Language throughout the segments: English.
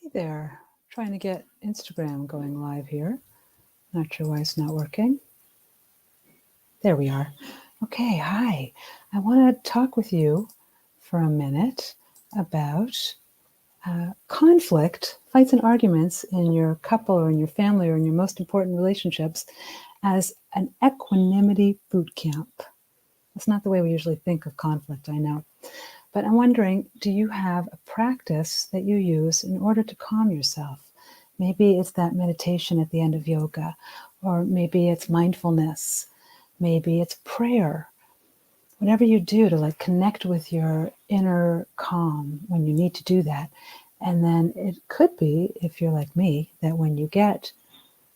Hey there, trying to get Instagram going live here. Not sure why it's not working. There we are. Okay, hi. I want to talk with you for a minute about conflict, fights and arguments in your couple or in your family or in your most important relationships as an equanimity boot camp. That's not the way we usually think of conflict, I know. But I'm wondering, do you have a practice that you use in order to calm yourself? Maybe it's that meditation at the end of yoga, or maybe it's mindfulness, maybe it's prayer. Whatever you do to connect with your inner calm when you need to do that. And then it could be, if you're like me, that when you get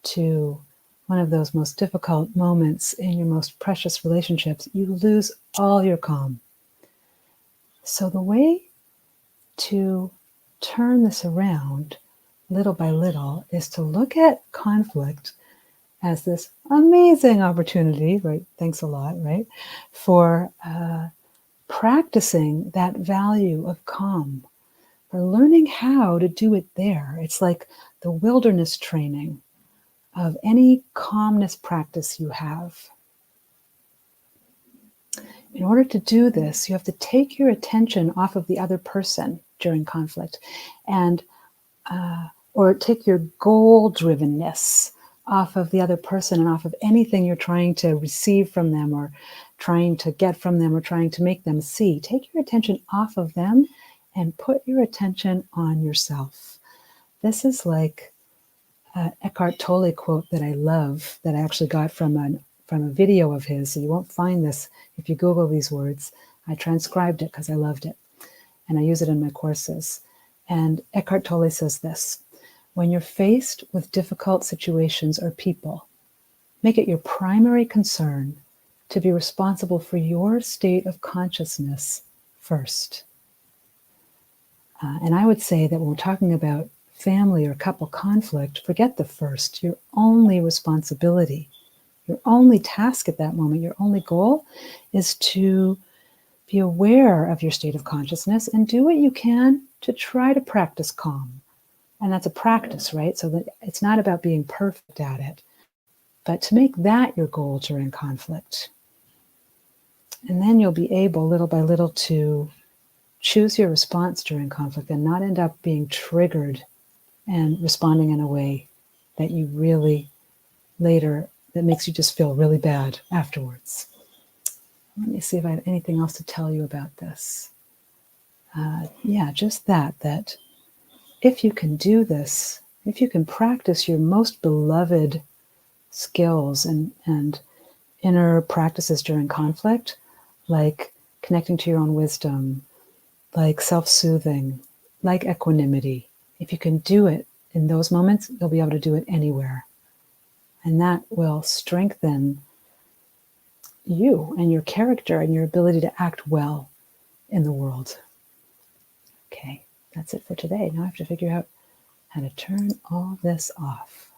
to one of those most difficult moments in your most precious relationships, you lose all your calm. So the way to turn this around little by little is to look at conflict as this amazing opportunity, right? Thanks a lot, right? For practicing that value of calm, for learning how to do it there. It's like the wilderness training of any calmness practice you have. In order to do this, you have to take your attention off of the other person during conflict, and or take your goal-drivenness off of the other person and off of anything you're trying to receive from them or trying to get from them or trying to make them see. Take your attention off of them and put your attention on yourself. This is like an Eckhart Tolle quote that I love, that I actually got from a video of his. So you won't find this if you Google these words. I transcribed it because I loved it, and I use it in my courses. And Eckhart Tolle says this: when you're faced with difficult situations or people, make it your primary concern to be responsible for your state of consciousness first. And I would say that when we're talking about family or couple conflict, forget the first. Your only responsibility, your only task at that moment, your only goal is to be aware of your state of consciousness and do what you can to try to practice calm. And that's a practice, right? So that it's not about being perfect at it, but to make that your goal during conflict. And then you'll be able, little by little, to choose your response during conflict and not end up being triggered and responding in a way that you really later, that makes you just feel really bad afterwards. Let me see if I have anything else to tell you about this. Just that if you can do this, if you can practice your most beloved skills and inner practices during conflict, like connecting to your own wisdom, like self-soothing, like equanimity, if you can do it in those moments, you'll be able to do it anywhere. And that will strengthen you and your character and your ability to act well in the world. Okay, that's it for today. Now I have to figure out how to turn all this off.